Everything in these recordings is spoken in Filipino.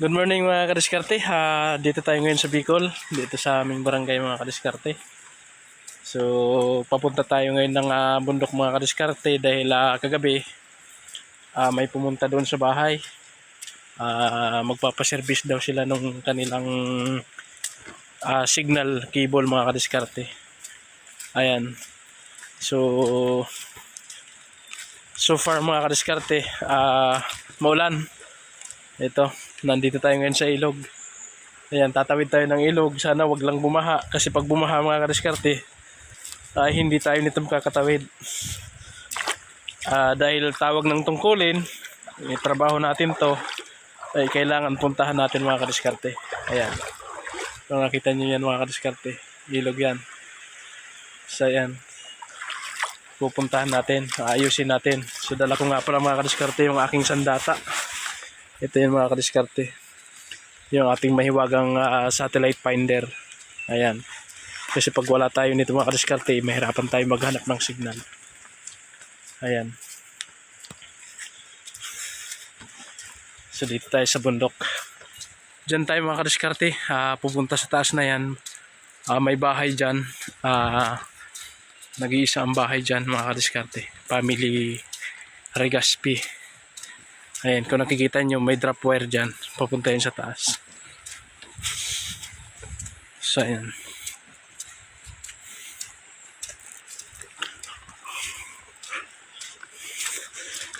Good morning mga kadiskarte. Dito tayo ngayon sa Bicol, dito sa aming barangay mga kadiskarte. So papunta tayo ngayon ng bundok mga kadiskarte dahil kagabi may pumunta doon sa bahay. Magpapaservice daw sila nung kanilang signal cable mga kadiskarte. Ayan. So far mga kadiskarte, maulan. Ito, nandito tayo ngayon sa ilog. Ayan, tatawid tayo ng ilog. Sana wag lang bumaha. Kasi pag bumaha mga kadiskarte, hindi tayo nito makakatawid. Dahil tawag ng tungkulin, trabaho natin to, ay kailangan puntahan natin mga kadiskarte. Ayan. Kung nakita nyo yan mga kadiskarte, ilog yan. So ayan, pupuntahan natin, ayusin natin. So dala ko nga pala mga kadiskarte yung aking sandata. Ito yung mga kadiskarte, yung ating mahiwagang satellite finder. Ayan, kasi pag wala tayo nito mga kadiskarte, mahirapan tayo maghanap ng signal. Ayan, so dito tayo sa bundok. Diyan tayo mga kadiskarte, pupunta sa taas na yan. May bahay dyan, nag-iisa ang bahay dyan mga kadiskarte, family Regaspi. Ayan, kung nakikita nyo, may drop wire dyan. Papunta yun sa taas. So, ayan.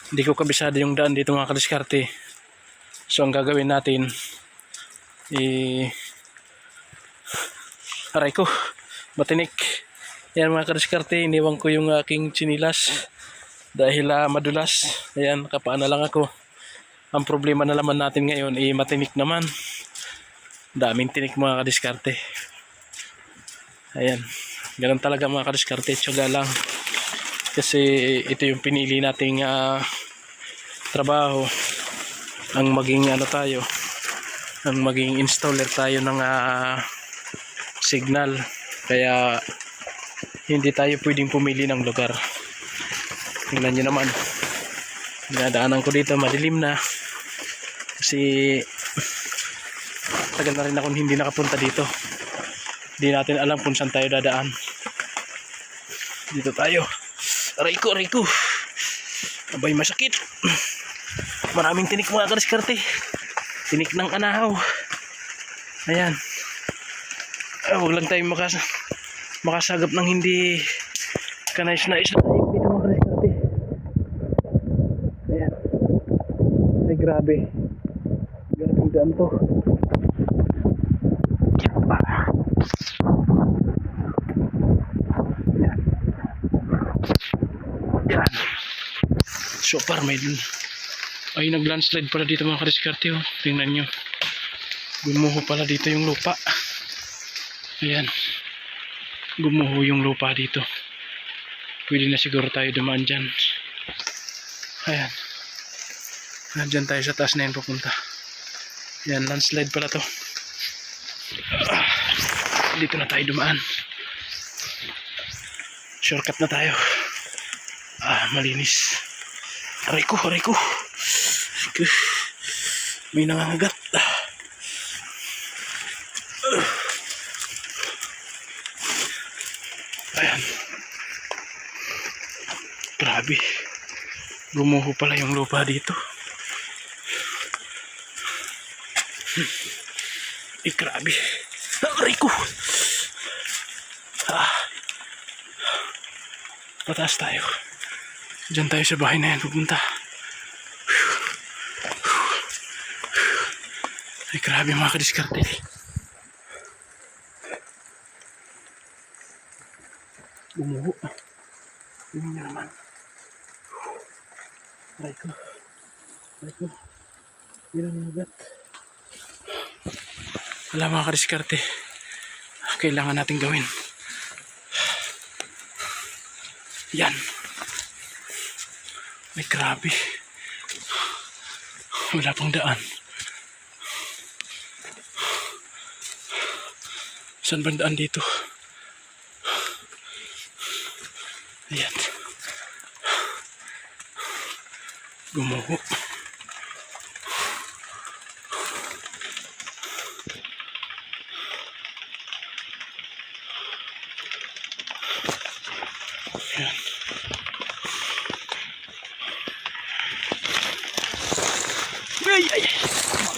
Hindi ko kabisado yung daan dito mga kadiskarte. So, ang gagawin natin, aray ko, matinik. Ayan mga kadiskarte, iniwan ko yung aking chinilas. Dahil madulas. Ayan, kapaan na lang ako. Ang problema na naman natin ngayon matinik naman. Daming tinik mga kadiskarte. Ayan. Ganun talaga mga kadiskarte. Tiyaga lang. Kasi ito yung pinili nating trabaho. Ang maging tayo. Ang maging installer tayo ng signal. Kaya hindi tayo pwedeng pumili ng lugar. Tingnan nyo naman. Dinadaanan ko dito. Madilim na. Kasi tagal na rin ako hindi nakapunta dito. Hindi natin alam kung saan tayo dadaan. Dito tayo. Aray ko. Abay, masakit. Maraming tinik mga kadiskarte. Tinik ng anahaw. Ayan. Huwag lang tayo makasagap ng hindi kanais-nais na tayo dito mga kadiskarte. Ayan. Ay, grabe. Ang daan to. Yan. Yan. So far may nag-landslide pala dito mga kadiskarte. Tingnan nyo. Gumuho pala dito yung lupa. Ayan. Gumuho yung lupa dito. Pwede na siguro tayo dumaan dyan. Ayan. Nandyan tayo sa taas na yan papunta. Yan, landslide pala to. Dito na tayo dumaan. Shortcut na tayo. Malinis. Aray ko. May nangangagat. Ayan. Grabe. Gumuho pala yung lupa dito. Grabe. Aray ko. Pataas tayo. Diyan tayo sa bahay na yan pupunta. Ay, grabe mga kadiskarte. Gumuho. Tingnan nyo naman. Aray ko. Ilang nagat. Wala mga kadiskarte. Kailangan natin gawin. Yan. Ay, grabe. Wala pang daan. Saan ba daan dito? Ayan. Gumuho.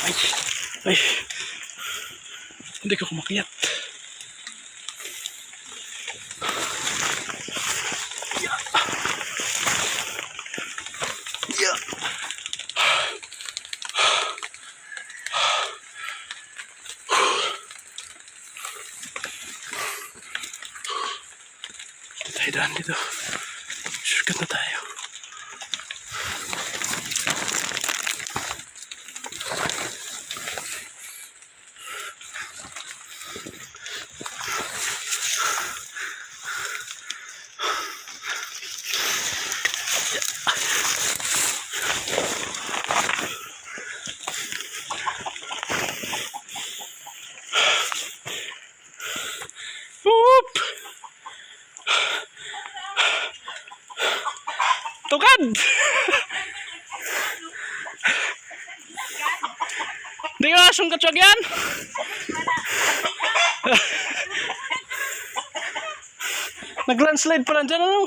Ay. Ay. Hindi ko kumakyat. Yeah. Yeah. Tayo daan dito. Shortcut na tayo. Whoop! Tukad! Di ka sungkat siya yan? Nag-landslide pa lang dyan, ano?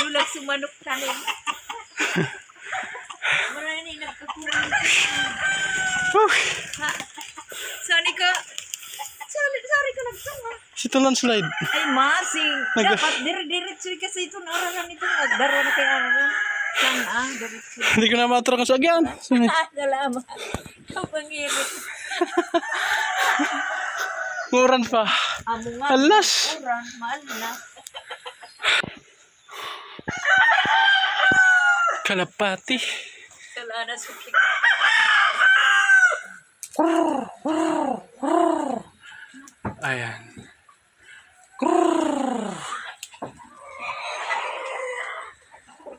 Dulag sumanok kanin. Marami nagkakulang. Sorry ko. Sorry ko nagsama. Sito landslide. Ay, masing. Dapat dire-diretso kasi ito nararan ito. Nagdaro na kay araran. Sana, diretso. Hindi ko na matura kang sagyan. Salamat. Ang pangirit. Nguran pa. Amo nga. Alas. Uran, mahal na. Kalapati. Kalana sukik. Ayan.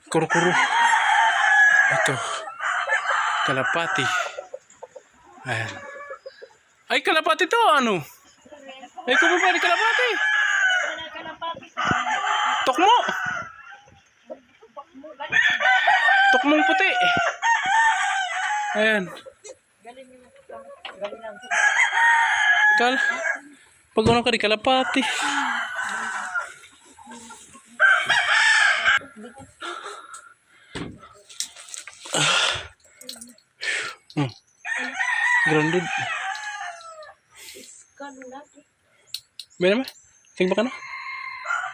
Kuro-kuro. Ito. Kalapati. Ayan. Ay, kalapati to, ano? Ay, kung pa rin kalapati. Tokmo. Tokmong puti. Ayan. Pag unang ka rin kalapati. Grounded. Bener mah? Tinggal ka na?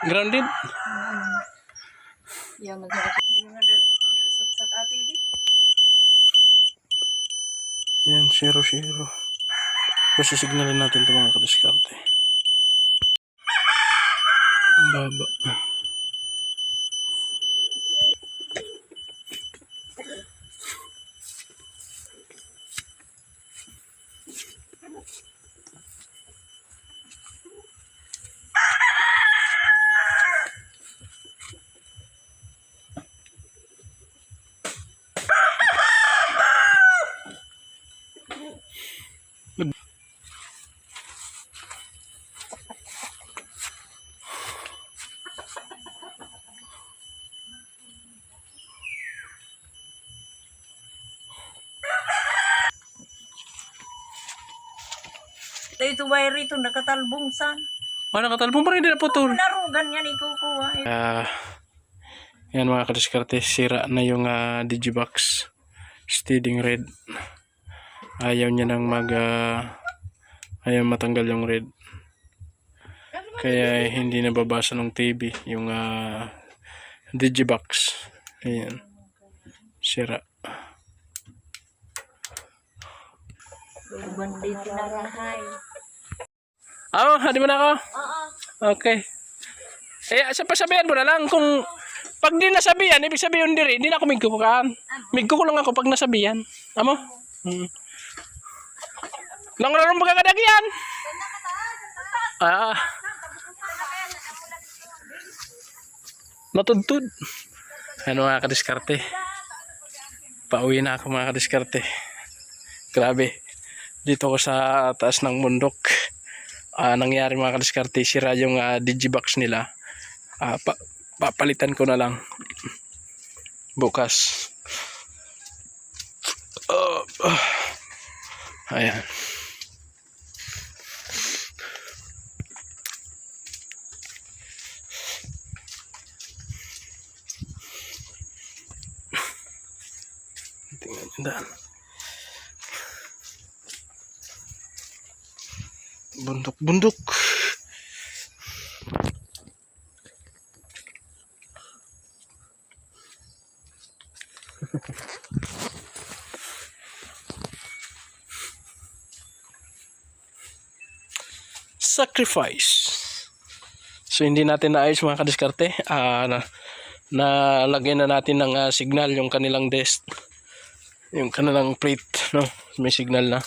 Grounded. Yang sa ati di. Yan, 0-0. Kasi signalin natin ito mga kadiskarte. Baba. Tayo ito wire ito nakatalbong san. Ano nakatalbong pa rin, hindi na putol. Narugan yan ikukuha. Yan mga kadiskarte, sira na yung Digibox steading red. Ayaw niya nang ayaw matanggal yung red. Kaya hindi nababasa ng TV yung Digibox. Ayan. Sira. Bandit narahay. Hadi mo na ako? Oo. Okay. Sa pasabihan mo na lang kung pag di nasabihan, ibig sabihin diri, hindi na ako migkukukaan. Migkuko lang ako pag nasabihan. Amo? Lang ron magkakadagyan. Natudtud. Ano mga kadiskarte? Pauwi na ako mga kadiskarte. Grabe. Dito ko sa taas ng bundok. Nangyari mga kadiskarte, sira yung Digibox nila. Papalitan ko na lang bukas. Ayan. Daan. Bundok. Sacrifice. So hindi natin naayos mga kadiskarte. Nalagyan na natin ng signal yung kanilang desk. Yung kanilang plate, no? May signal na.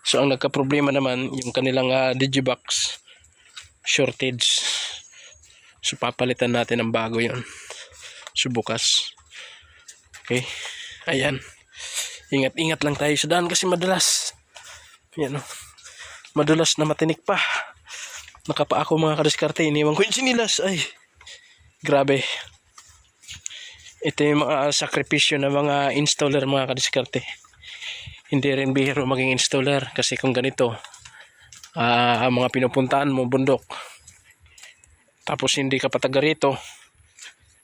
So ang nagka-problema naman yung kanilang digibox shortage. So papalitan natin ng bago yon. So bukas. Okay. Ayan. Ingat-ingat lang tayo sa daan kasi madalas. Yan, no? Madulas na matinik pa. Nakapa ako mga kadiskarte. Iniwan ko yung sinilas. Ay. Grabe. Ito yung mga sakripisyo ng mga installer mga kadiskarte. Hindi rin bihiro maging installer. Kasi kung ganito, mga pinupuntaan mo, bundok. Tapos hindi ka pataga rito.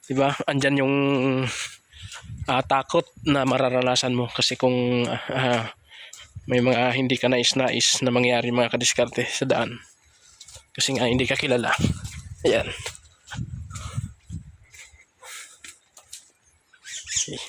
Diba? Andyan yung takot na mararanasan mo. Kasi kung may mga hindi ka nais-nais na mangyari mga kadiskarte sa daan. Kasi nga hindi ka kilala. Ayan. Okay.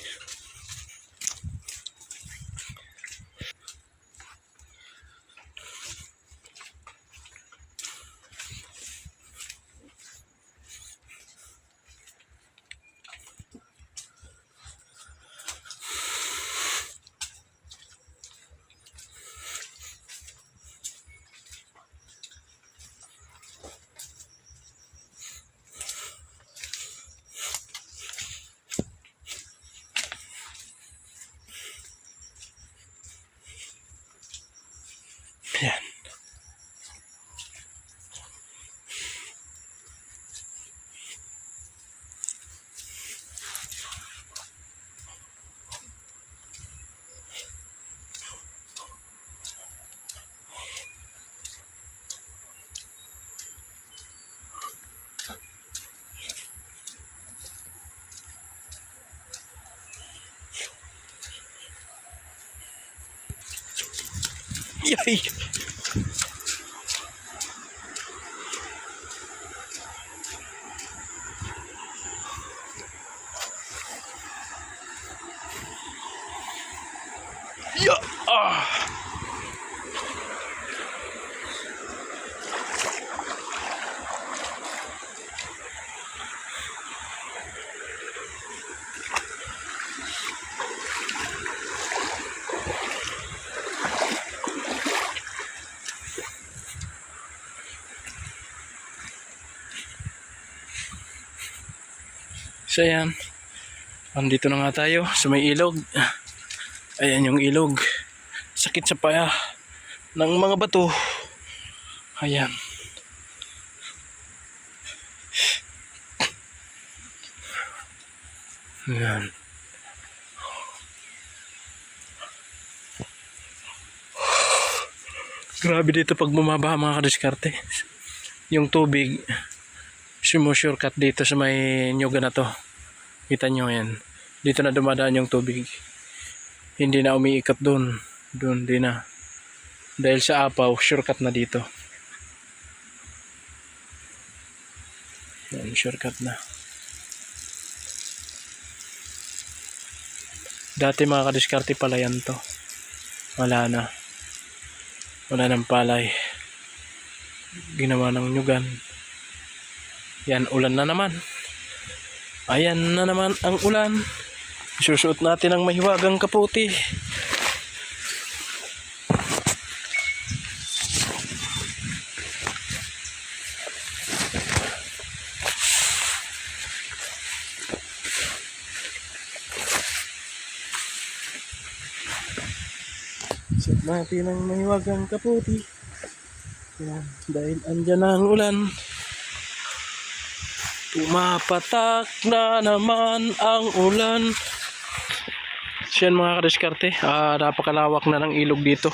Ayan. Yay! Yeah! So ayan, andito na nga tayo sa may ilog. Ayan yung ilog. Sakit sa paa ng mga bato. Ayan. Ayan. Grabe dito pag bumaba mga kadiskarte. Yung tubig sumushortcut dito sa may nyuga na to. Kita nyo yan. Dito na dumadaan yung tubig. Hindi na umiikot doon. Doon din na. Dahil sa apaw, shortcut na dito. Yan, shortcut na. Dati mga kadiskarte pala yan to. Wala na. Wala ng palay. Ginawa ng nyugan. Yan, ulan na naman. Ayan na naman ang ulan. Susuot natin ang mahiwagang kaputi. Susuot natin ang mahiwagang kaputi. Yan, dahil andyan na ang ulan. Pumapatak na naman ang ulan. So yan mga kadiskarte, napakalawak na ng ilog dito.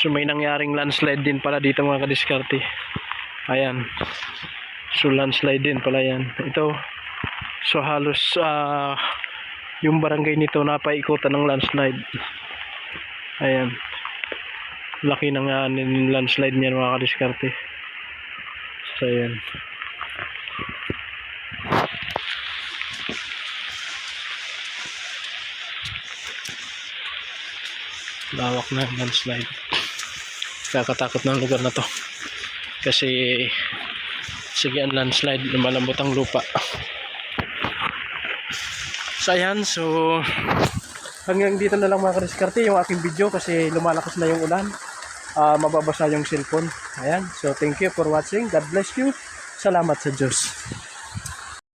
So may nangyaring landslide din pala dito mga kadiskarte. Ayan. So landslide din pala yan. Ito. So halos yung barangay nito napaikutan ng landslide. Ayan. Laki ng landslide niyan mga kadiskarte. So ayan. Lawak na landslide. Kakatakot ng lugar na to. Kasi sige ang landslide, lumalambot ang lupa. So ayan, so hanggang dito na lang mga kadiskarte yung aking video kasi lumalakas na yung ulan. Mababasa yung cellphone. Ayan, so thank you for watching. God bless you. Salamat sa Diyos.